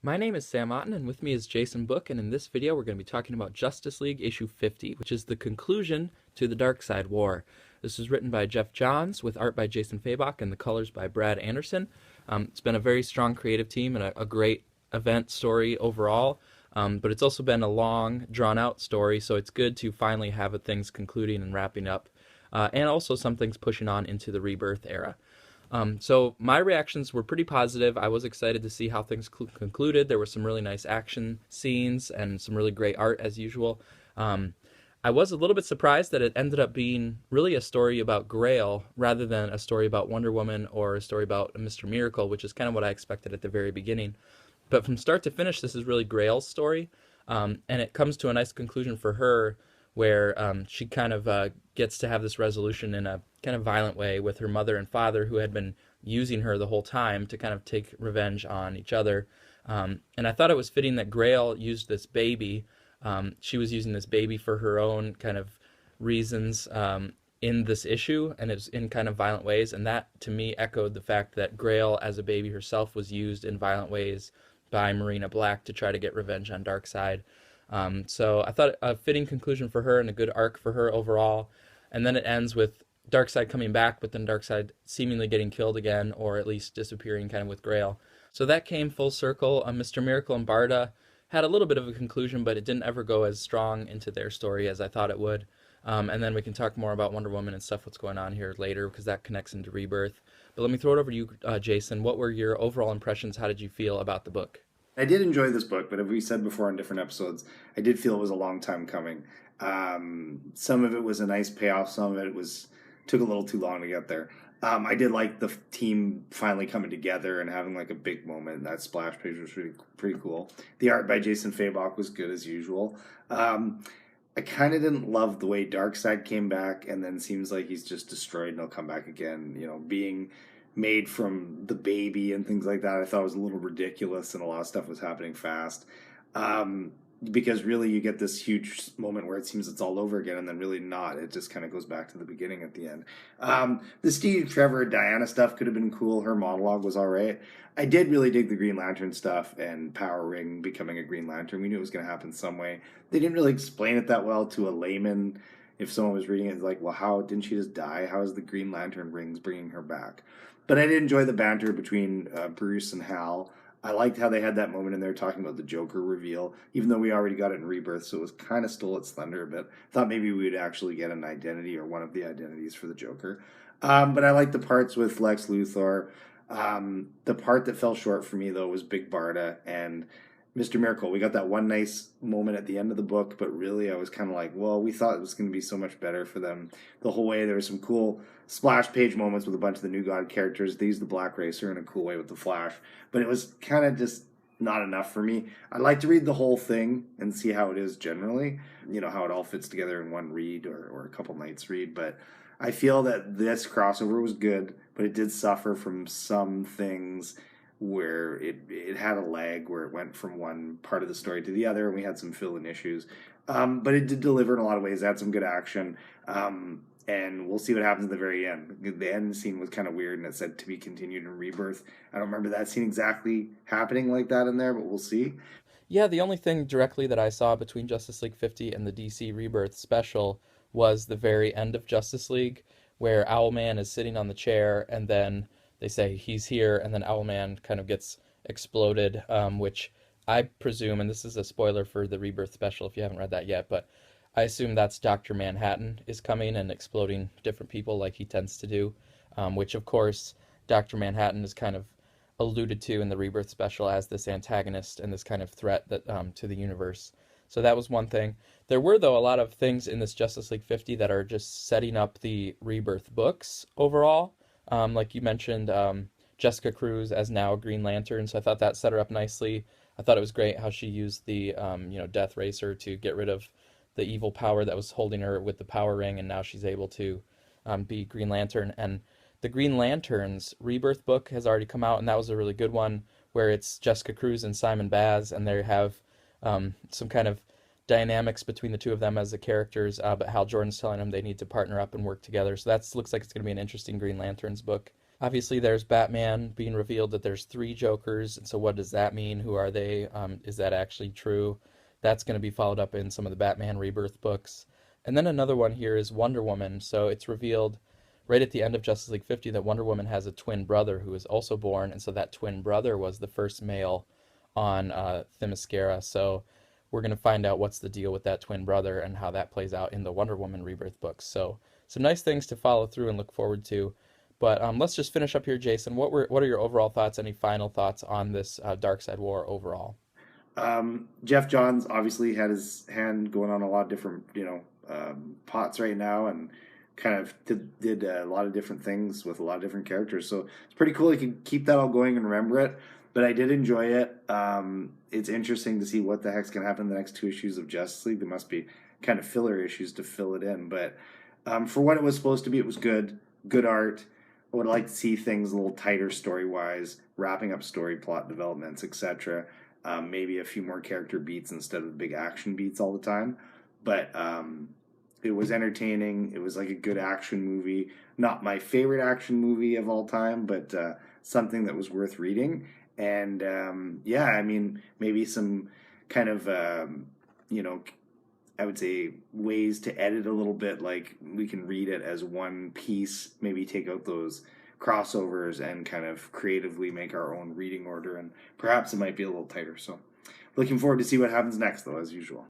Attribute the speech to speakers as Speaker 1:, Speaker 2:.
Speaker 1: My name is Sam Otten, and with me is Jason Book, and in this video we're going to be talking about Justice League issue 50, which is the conclusion to the Darkseid War. This is written by Geoff Johns, with art by Jason Fabok, and the colors by Brad Anderson. It's been a very strong creative team and a great event story overall, but it's also been a long, drawn-out story, so it's good to finally have things concluding and wrapping up, and also some things pushing on into the Rebirth era. So my reactions were pretty positive. I was excited to see how things concluded. There were some really nice action scenes and some really great art as usual. I was a little bit surprised that it ended up being really a story about Grail rather than a story about Wonder Woman or a story about Mr. Miracle, which is kind of what I expected at the very beginning. But from start to finish, this is really Grail's story, and it comes to a nice conclusion for her where she kind of gets to have this resolution in a kind of violent way with her mother and father, who had been using her the whole time to kind of take revenge on each other. And I thought it was fitting that Grail used this baby. She was using this baby for her own kind of reasons in this issue, and it's in kind of violent ways. And that, to me, echoed the fact that Grail, as a baby herself, was used in violent ways by Marina Black to try to get revenge on Darkseid. So I thought a fitting conclusion for her and a good arc for her overall. And then it ends with Darkseid coming back, but then Darkseid seemingly getting killed again, or at least disappearing kind of with Grail. So that came full circle. Mr. Miracle and Barda had a little bit of a conclusion, but it didn't ever go as strong into their story as I thought it would. And then we can talk more about Wonder Woman and stuff, what's going on here later, because that connects into Rebirth. But let me throw it over to you, Jason. What were your overall impressions? How did you feel about the book?
Speaker 2: I did enjoy this book, but as we said before in different episodes, I did feel it was a long time coming. Some of it was a nice payoff, some of it took a little too long to get there. I did like the team finally coming together and having like a big moment. That splash page was pretty cool. The art by Jason Fabok was good as usual. I kind of didn't love the way Darkseid came back and then seems like he's just destroyed and he'll come back again. You know, being made from the baby and things like that, I thought was a little ridiculous, and a lot of stuff was happening fast. Because really you get this huge moment where it seems it's all over again, and then really not. It just kind of goes back to the beginning at the end. The Steve Trevor Diana stuff could have been cool. Her monologue was all right. I did really dig the Green Lantern stuff and Power Ring becoming a Green Lantern. We knew it was going to happen some way. They didn't really explain it that well to a layman. If someone was reading it, it's like, well, how didn't she just die? How is the Green Lantern rings bringing her back? But I did enjoy the banter between Bruce and Hal. I liked how they had that moment in there talking about the Joker reveal, even though we already got it in Rebirth, so it was kind of stole its thunder a bit. Thought maybe we would actually get an identity or one of the identities for the Joker. But I liked the parts with Lex Luthor. The part that fell short for me, though, was Big Barda and Mr. Miracle. We got that one nice moment at the end of the book, but really I was kind of like, well, we thought it was going to be so much better for them the whole way. There were some cool splash page moments with a bunch of the New God characters. They used the Black Racer in a cool way with the Flash, but it was kind of just not enough for me. I'd like to read the whole thing and see how it is generally, you know, how it all fits together in one read or a couple nights read, but I feel that this crossover was good, but it did suffer from some things where it had a lag where it went from one part of the story to the other, and we had some fill-in issues. But it did deliver in a lot of ways. It had some good action, and we'll see what happens at the very end. The end scene was kind of weird, and it said to be continued in Rebirth. I don't remember that scene exactly happening like that in there, but we'll see.
Speaker 1: Yeah, the only thing directly that I saw between Justice League 50 and the DC Rebirth special was the very end of Justice League, where Owlman is sitting on the chair, and then they say he's here, and then Owlman kind of gets exploded, which I presume, and this is a spoiler for the Rebirth special if you haven't read that yet, but I assume that's Dr. Manhattan is coming and exploding different people like he tends to do, which of course Dr. Manhattan is kind of alluded to in the Rebirth special as this antagonist and this kind of threat that to the universe. So that was one thing. There were, though, a lot of things in this Justice League 50 that are just setting up the Rebirth books overall. Like you mentioned, Jessica Cruz as now Green Lantern, so I thought that set her up nicely. I thought it was great how she used the Death Racer to get rid of the evil power that was holding her with the Power Ring, and now she's able to be Green Lantern. And the Green Lantern's Rebirth book has already come out, and that was a really good one, where it's Jessica Cruz and Simon Baz, and they have some kind of dynamics between the two of them as the characters, but Hal Jordan's telling them they need to partner up and work together. So that looks like it's going to be an interesting Green Lanterns book. Obviously, there's Batman being revealed that there's three Jokers, and so what does that mean? Who are they? Is that actually true? That's going to be followed up in some of the Batman Rebirth books. And then another one here is Wonder Woman. So it's revealed right at the end of Justice League 50 that Wonder Woman has a twin brother who is also born, and so that twin brother was the first male on Themyscira. So we're going to find out what's the deal with that twin brother and how that plays out in the Wonder Woman Rebirth books. So some nice things to follow through and look forward to. But let's just finish up here, Jason. What are your overall thoughts? Any final thoughts on this Darkseid War overall?
Speaker 2: Geoff Johns obviously had his hand going on a lot of different, pots right now, and kind of did a lot of different things with a lot of different characters. So it's pretty cool. You can keep that all going and remember it. But I did enjoy it. It's interesting to see what the heck's going to happen in the next two issues of Justice League. There must be kind of filler issues to fill it in. But for what it was supposed to be, it was good. Good art. I would like to see things a little tighter story-wise, wrapping up story plot developments, etc. Maybe a few more character beats instead of big action beats all the time. But it was entertaining. It was like a good action movie. Not my favorite action movie of all time, but something that was worth reading. And I mean, maybe some kind of, I would say ways to edit a little bit. Like we can read it as one piece, maybe take out those crossovers and kind of creatively make our own reading order. And perhaps it might be a little tighter. So looking forward to see what happens next, though, as usual.